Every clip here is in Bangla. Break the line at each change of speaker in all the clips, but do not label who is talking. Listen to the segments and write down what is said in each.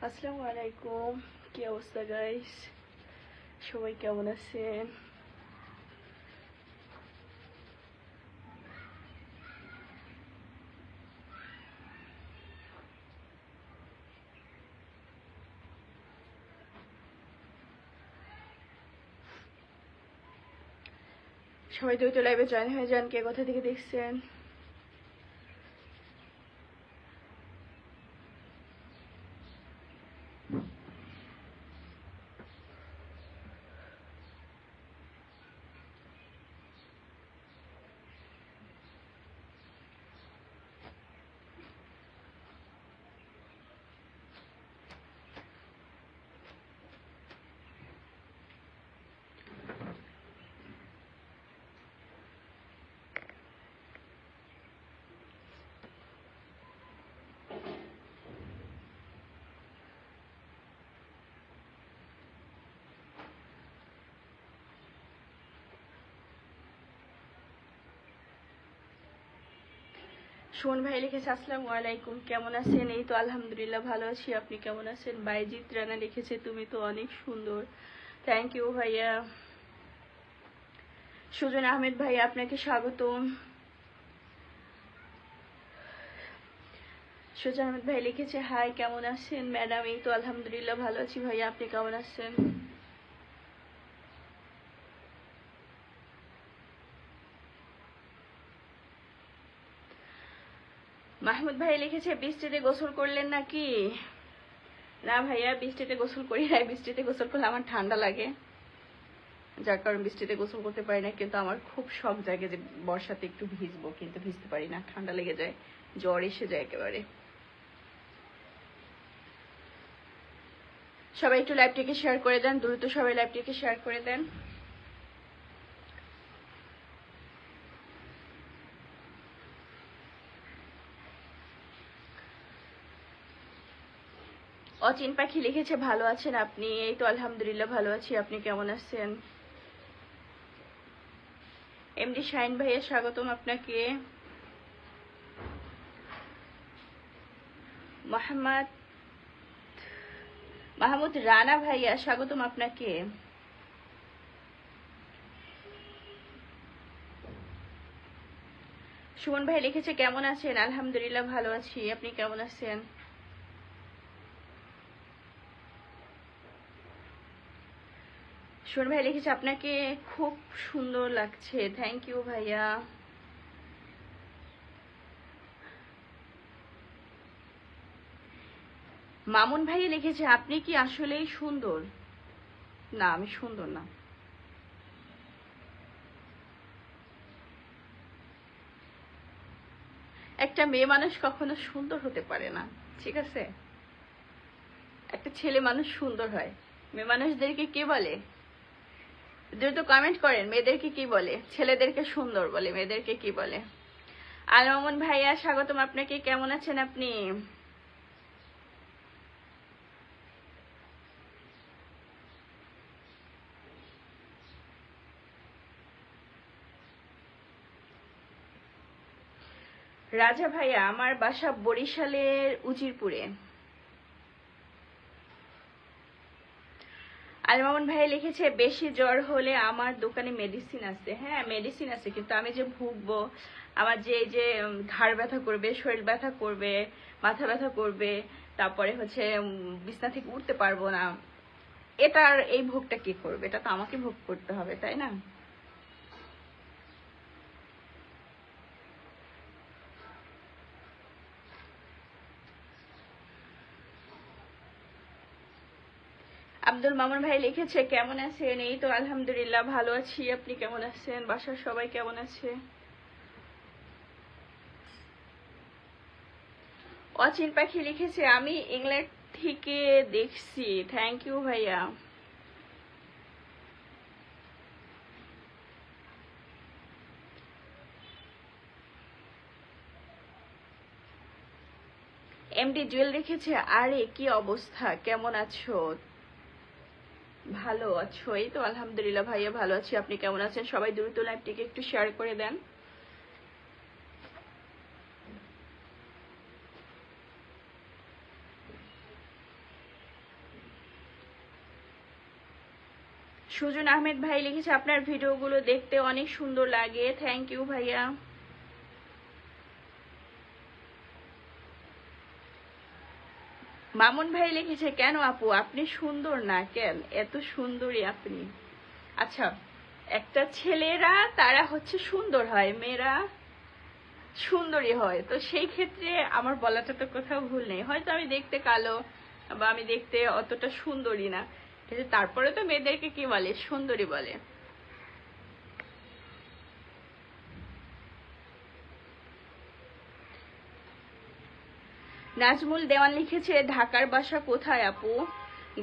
আসসালামু আলাইকুম। কি অবস্থা গাইস? সবাই কেমন আছেন? সবাই দ্রুত লাইভে জয়েন হয়ে যান। কে কোথা থেকে দেখছেন? সুমন ভাই লিখেছে আসসালামু আলাইকুম, কেমন আছেন? এই তো আলহামদুলিল্লাহ ভালো আছি। আপনি কেমন আছেন? বাইজিৎ রানা লিখেছে তুমি তো অনেক সুন্দর। থ্যাংক ইউ ভাইয়া। সুজন আহমেদ ভাই আপনাকে স্বাগতম। সুজন আহমেদ ভাই লিখেছে হাই, কেমন আছেন ম্যাডাম? এই তো আলহামদুলিল্লাহ ভালো আছি ভাইয়া, আপনি কেমন আছেন? মাহমুদ ভাই লিখেছে বৃষ্টিতে গোসল করলেন নাকি? না ভাইয়া, বৃষ্টিতে গোসল করি নাই। বৃষ্টিতে গোসল করলে আমার ঠান্ডা লাগে, যার কারণে বৃষ্টিতে গোসল করতে পারি না। কিন্তু আমার খুব শখ জাগে যে বর্ষাতে একটু ভিজবো, কিন্তু ভিজতে পারি না, ঠান্ডা লেগে যায়, জ্বর এসে যায় একেবারে। সবাই একটু লাইভটিকে শেয়ার করে দেন, দ্রুত সবাই লাইভটিকে শেয়ার করে দেন। অচিন পাখি লিখেছে ভালো আছেন আপনি? এই তো আলহামদুলিল্লাহ ভালো আছি, আপনি কেমন আছেন? এমডি শাইন ভাইয়া স্বাগতম আপনাকে। মাহমুদ রানা ভাইয়া স্বাগতম আপনাকে। সুমন ভাই লিখেছে কেমন আছেন? আলহামদুলিল্লাহ ভালো আছি, আপনি কেমন আছেন? সুমন ভাই লিখেছে আপনাকে খুব সুন্দর লাগছে। থ্যাংক ইউ ভাইয়া। মামুন ভাইয়া লিখেছে আপনি কি আসলেই সুন্দর? না, আমি সুন্দর না। একটা মেয়ে মানুষ কখনো সুন্দর হতে পারে না, ঠিক আছে? একটা ছেলে মানুষ সুন্দর হয়। মেয়ে মানুষদেরকে কি বলে? দ্রুত কমেন্ট করেন, মেয়েদেরকে কি বলে? ছেলেদেরকে সুন্দর বলে, মেয়েদেরকে কি বলে? আল মামুন ভাইয়া স্বাগতম আপনাকে, কেমন আছেন আপনি? রাজা ভাইয়া আমার বাসা বরিশালের উজিরপুরে। আল মামুন ভাইয়া লিখেছে বেশি জ্বর হলে আমার দোকানে মেডিসিন আছে। হ্যাঁ মেডিসিন আছে, কিন্তু আমি যে ভুগবো, আমার যে এই যে ঘাড় ব্যথা করবে, শরীর ব্যথা করবে, মাথা ব্যথা করবে, তারপরে হচ্ছে বিছনা থেকে উঠতে পারবো না, এটার এই ভোগটা কি করবে? এটা তো আমাকে ভোগ করতে হবে, তাই না? আব্দুল মামুন ভাই লিখেছে কেমন আছেন? এই তো আলহামদুলিল্লাহ ভালো আছি, আপনি কেমন আছেন? বাসার সবাই কেমন আছে? অচিন পাখি লিখেছে আমি ইংল্যান্ড থেকে দেখছি। থ্যাংক ইউ ভাইয়া। এমডি জুয়েল লিখেছে আরে কি অবস্থা, কেমন আছো? ভালো আছো? এই তো আলহামদুলিল্লাহ ভাইয়া ভালো আছি, আপনি কেমন আছেন? সবাই দ্রুত লাইভটিকে একটু শেয়ার করে দেন। সুজন আহমেদ ভাই লিখেছে আপনার ভিডিওগুলো দেখতে অনেক সুন্দর লাগে, থ্যাংক ইউ ভাইয়া। মামুন ভাই লিখেছে কেন আপু আপনি সুন্দর না কেন, এত সুন্দরী আপনি। আচ্ছা, একটা ছেলেরা তারা হচ্ছে সুন্দর হয়, মেয়েরা সুন্দরী হয়, তো সেই ক্ষেত্রে আমার বলাটা তো কোথাও ভুল নেই। হয়তো আমি দেখতে কালো বা আমি দেখতে অতটা সুন্দরী না, কিন্তু তারপরে তো মেয়েদেরকে কি বলে, সুন্দরী বলে। নাজমুল দেওয়ান লিখেছে ঢাকার বাসা কোথায় আপু?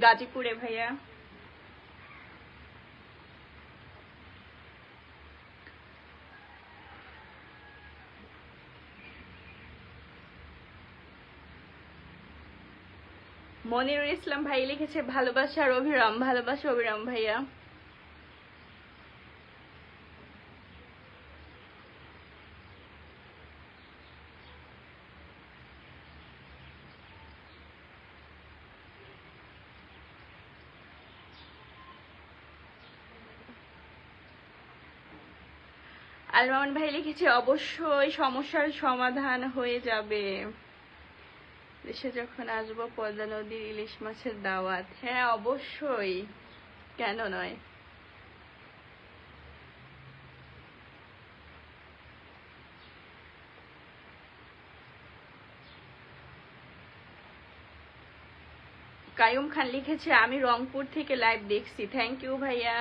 গাজীপুরে ভাইয়া। মনিরুল ইসলাম ভাই লিখেছে ভালোবাসার অভিরাম, ভালোবাসা অভিরাম ভাইয়া। আলমান ভাই লিখেছে অবশ্যই সমস্যার সমাধান হয়ে যাবে, দেশে যখন আসবো পদ্মা নদীর ইলিশ মাছের দাওয়াত। হ্যাঁ অবশ্যই, কেন নয়। কায়ুম খান লিখেছে আমি রংপুর থেকে লাইভ দেখছি, থ্যাংক ইউ ভাইয়া।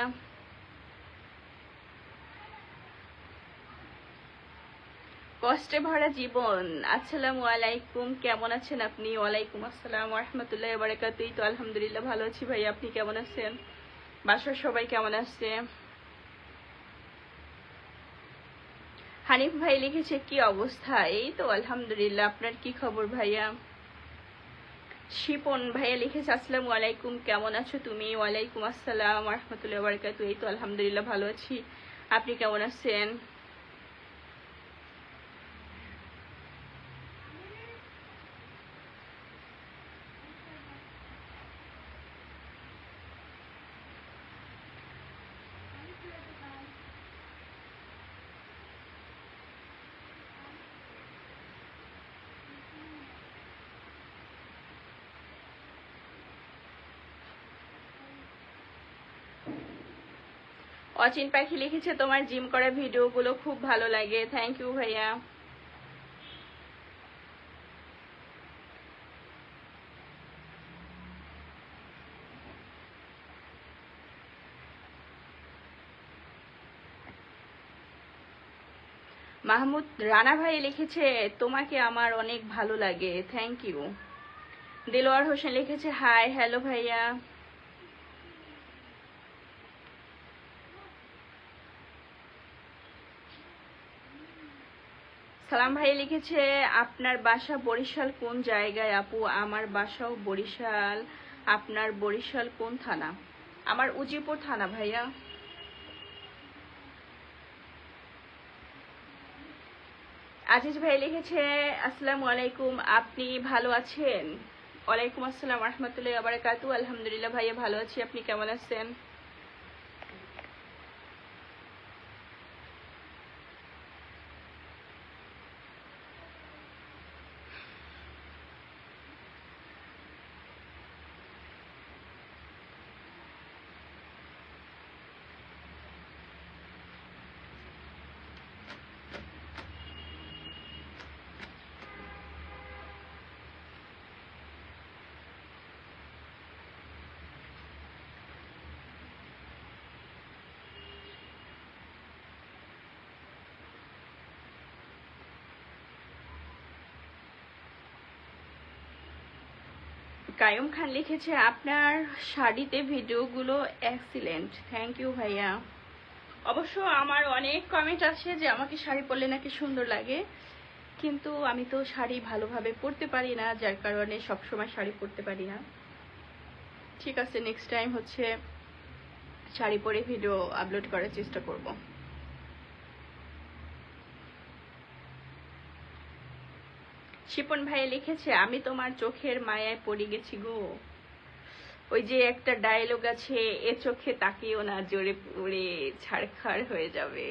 কষ্টে ভরা জীবন, আসসালামু আলাইকুম, কেমন আছেন আপনি? ওয়ালাইকুম আসসালাম ওয়া রাহমাতুল্লাহি ওয়া বারাকাতুহু। তো আলহামদুলিল্লাহ ভালো আছি ভাই, আপনি কেমন আছেন? বাসার সবাই কেমন আছে? হানিফ ভাই লিখেছে কি অবস্থা? এই তো আলহামদুলিল্লাহ, আপনার কি খবর ভাইয়া? শিপন ভাইয়া লিখেছে আসসালামু আলাইকুম, কেমন আছো তুমি? ওয়ালাইকুম আসসালাম ওয়া রাহমাতুল্লাহি ওয়া বারাকাতুহু। এই তো আলহামদুলিল্লাহ ভালো আছি, আপনি কেমন আছেন? অচিন পাখি লিখেছে তোমার জিম করা ভিডিওগুলো খুব ভালো লাগে, থ্যাংক ইউ ভাইয়া। মাহমুদ রানা ভাই লিখেছে তোমাকে আমার অনেক ভালো লাগে, থ্যাংক ইউ। দিলওয়ার হোসেন লিখেছে হাই, হ্যালো ভাইয়া। সালাম ভাই লিখেছে আপনার বাসা বরিশাল কোন জায়গায় আপু? আমার বাসাও বরিশাল। আপনার বরিশাল কোন থানা? আমার উজিপুর থানা ভাইয়া। আজিজ ভাই লিখেছে আসসালামু আলাইকুম, আপনি ভালো আছেন? ওয়ালাইকুম আসসালাম ওয়া রাহমাতুল্লাহি ওয়া বারাকাতুহু। আলহামদুলিল্লাহ ভাইয়া ভালো আছি, আপনি কেমন আছেন? কায়ুম খান লিখেছে আপনার শাড়িতে ভিডিওগুলো এক্সিলেন্ট, থ্যাংক ইউ ভাইয়া। অবশ্য আমার অনেক কমেন্ট আসে যে আমাকে শাড়ি পরলে নাকি সুন্দর লাগে, কিন্তু আমি তো শাড়ি ভালোভাবে পরতে পারি না, যার কারণে সবসময় শাড়ি পরতে পারি না। ঠিক আছে, নেক্সট টাইম হচ্ছে শাড়ি পরে ভিডিও আপলোড করার চেষ্টা করব। শিপন ভাই লিখেছে আমি তোমার চোখের মায়ায় পড়ে গেছি গো। ওই যে একটা ডায়লগ আছে, এ চোখে তাকিও না, জোরে পড়ে ছাড়খাড় হয়ে যাবে।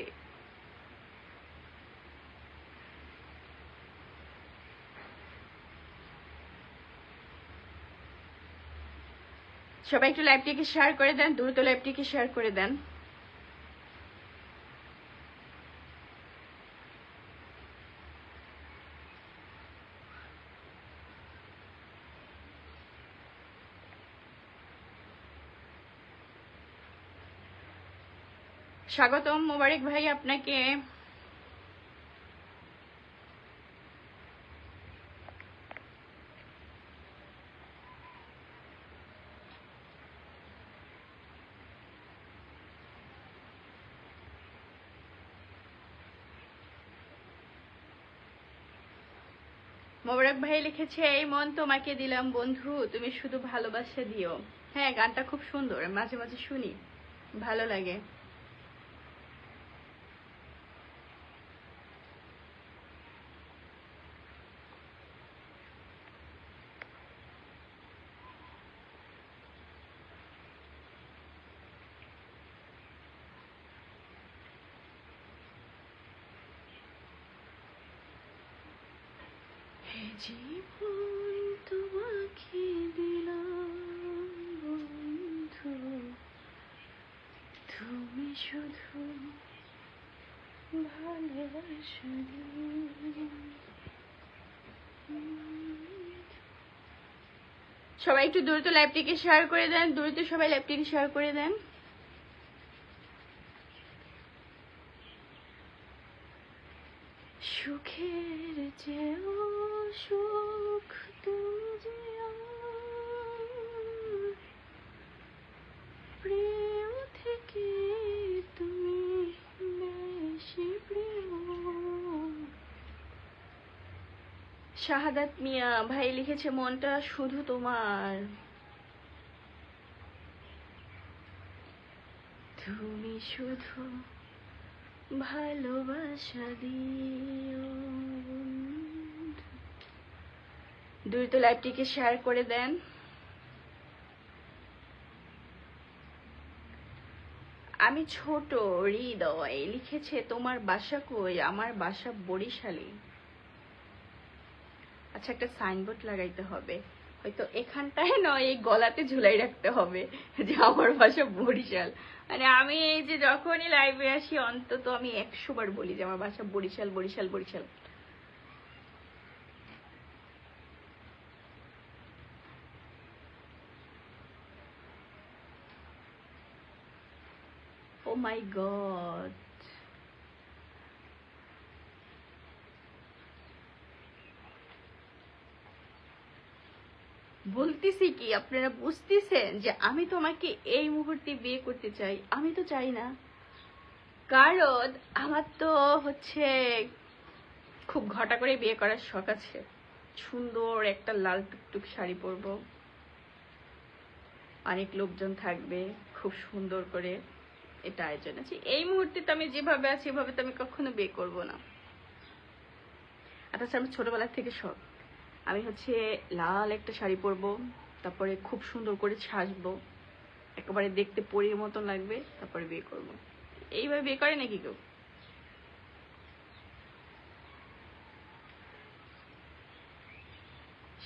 সবাই একটু লাইভটিকে শেয়ার করে দেন, দ্রুত লাইভটিকে শেয়ার করে দেন। স্বাগতম মোবারক ভাই আপনাকে। মোবারক ভাই লিখেছে, এই মন তোমাকে দিলাম বন্ধু, তুমি শুধু ভালোবাসা দিও। হ্যাঁ, গানটা খুব সুন্দর, মাঝে মাঝে শুনি, ভালো লাগে। জীবন তোমাকে দিলাম বন্ধু, তুমি শুধু ভালোবাসা দিও। সবাই একটু দ্রুত লাইভটিকে শেয়ার করে দেন, দ্রুত সবাই লাইভটিকে শেয়ার করে দেন। সুখের চেয়েও সুখ তুমি যে আমার, প্রিয় থেকে তুমি বেশি প্রিয়। শাহাদাত মিয়া ভাই লিখেছে, মনটা শুধু তোমার, তুমি শুধু ভালোবাসা দিও। দ্রুত লাইভটিকে শেয়ার করে দেন। আমি ছোট হৃদয় লিখেছে, তোমার বাসা কই? আমার বাসা বরিশালে। আচ্ছা, একটা সাইনবোর্ড লাগাইতে হবে, হয়তো এখানটায় নয়, এই গলাতে ঝুলাই রাখতে হবে যে আমার বাসা বরিশাল। মানে আমি এই যে যখনই লাইভে আসি অন্তত আমি 100 বার বলি যে আমার বাসা বরিশাল, বরিশাল, বরিশাল। ও মাই গড, বলতেছি কি আপনারা বুঝতেছেন যে আমি তোমাকে এই মুহূর্তে বিয়ে করতে চাই? আমি তো চাই না, কারণ আমার তো হচ্ছে খুব ঘটা করে বিয়ে করার শখ আছে। সুন্দর একটা লাল টুকটুক শাড়ি পরবো, অনেক লোকজন থাকবে, খুব সুন্দর করে এটা আয়োজন আছে। এই মুহূর্তে তো আমি যেভাবে আছি এভাবে তো আমি কখনো বিয়ে করব না। আচ্ছা, আমি ছোটবেলা থেকে শখ, আমি হচ্ছে লাল একটা শাড়ি পরবো, তারপরে খুব সুন্দর করে সাজবো, একেবারে দেখতে পরীর মতন লাগবে, তারপরে বিয়ে করব। এইভাবে বিয়ে করে নাকি কেউ?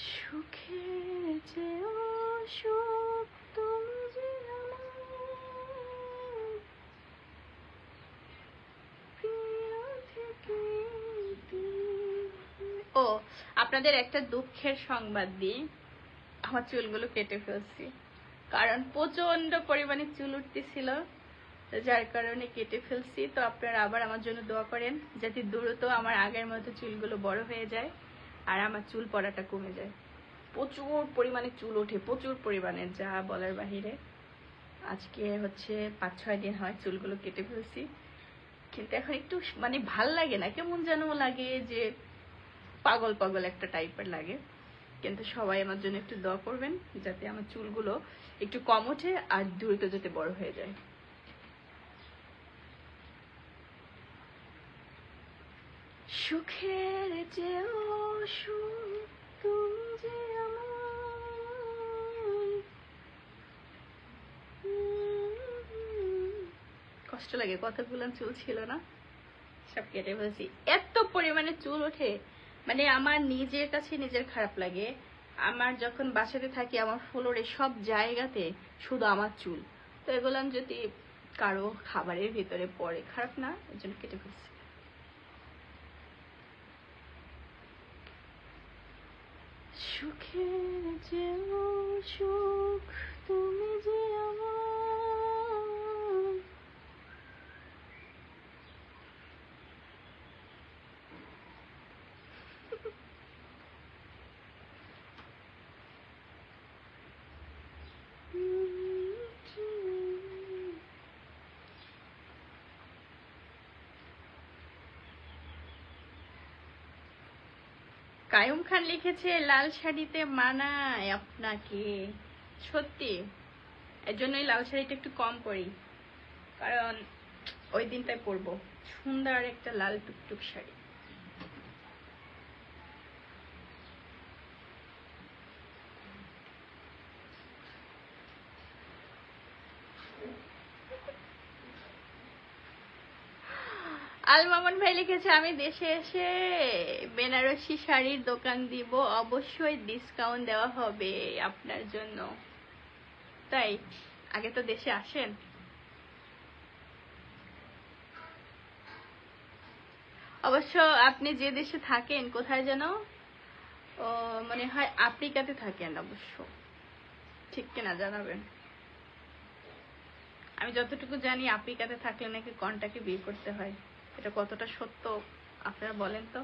সুখের চেয়েও সুখ তুমি যে আমার, প্রিয় থেকে তুমি। ও, আপনাদের একটা দুঃখের সংবাদ দিই, আমার চুলগুলো কেটে ফেলছি, কারণ প্রচন্ড পরিমাণে চুল উঠতেছিল, যার কারণে কেটে ফেলছি। তো আপনারা আবার আমার জন্য দোয়া করেন যাতে দ্রুত আমার আগের মতো চুলগুলো বড় হয়ে যায় আর আমার চুল পড়াটা কমে যায়। প্রচুর পরিমাণে চুল ওঠে, প্রচুর পরিমাণে, যা বলার বাহিরে। আজকে হচ্ছে 5-6 দিন হয় চুলগুলো কেটে ফেলছি, কিন্তু এখন একটু মানে ভাল লাগে না, কেমন যেন লাগে, যে পাগল পাগল একটা টাইপের লাগে। কিন্তু সবাই আমার জন্য একটু দোয়া করবেন যাতে আমার চুলগুলো একটু কম ওঠে আর দ্রুত যাতে বড় হয়ে যায়। সুখের চেয়েও সুখ তুমি যে আমার, কষ্ট লাগে, কতগুলো চুল ছিল না, সব কেটে ফেলছি। এত পরিমাণে চুল ওঠে, মানে আমার নিজের কাছে নিজের খারাপ লাগে। আমার যখন বাসাতে থাকি আমার ফ্লোরে সব জায়গাতে শুধু আমার চুল, তো এগুলো যদি কারো খাবারের ভিতরে পড়ে খারাপ না, এর জন্য কেটে ফেলছি। সুখের যে সুখ তুমি যে আমার, কায়ুম খান লিখেছে লাল শাড়িতে মানায় আপনাকে। সত্যি, এর জন্যই লাল শাড়িটা একটু কম পরি, কারণ ওই দিনটাই পরবো সুন্দর একটা লাল টুকটুক শাড়ি। আল মামুন ভাই লিখেছে আমি দেশে এসে বেনারসি শাড়ির দোকান দিব, অবশ্যই ডিসকাউন্ট দেওয়া হবে আপনার জন্য। তাই আগে তো দেশে আসেন। অবশ্য আপনি যে দেশে থাকেন, কোথায় যেন, ও মনে হয় আফ্রিকাতে থাকেন, অবশ্য ঠিক কিনা জানাবেন। আমি যতটুকু জানি আফ্রিকাতে থাকলে নাকি কন্টাকে বিয়ে করতে হয়, এটা কতটা সত্য আপনারা বলেন তো।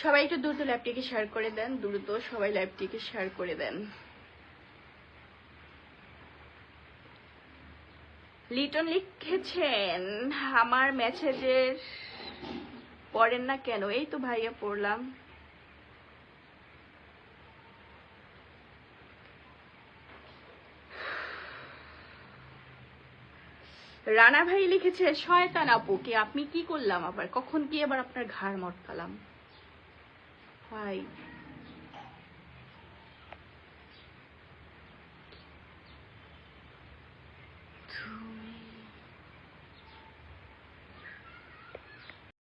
সবাই একটু দ্রুত লাইভটিকে শেয়ার করে দেন, দ্রুত সবাই লাইভটিকে শেয়ার করে দেন। লিটন লিখেছেন আমার মেসেজের পড়েন না কেন? এই তো ভাইয়া পড়লাম। রানা ভাই লিখেছে শয়তান আপু, কি আপনি কি করলাম আবার, কখন কি আবার আপনার ঘাড় মটকালাম ভাই? তুমি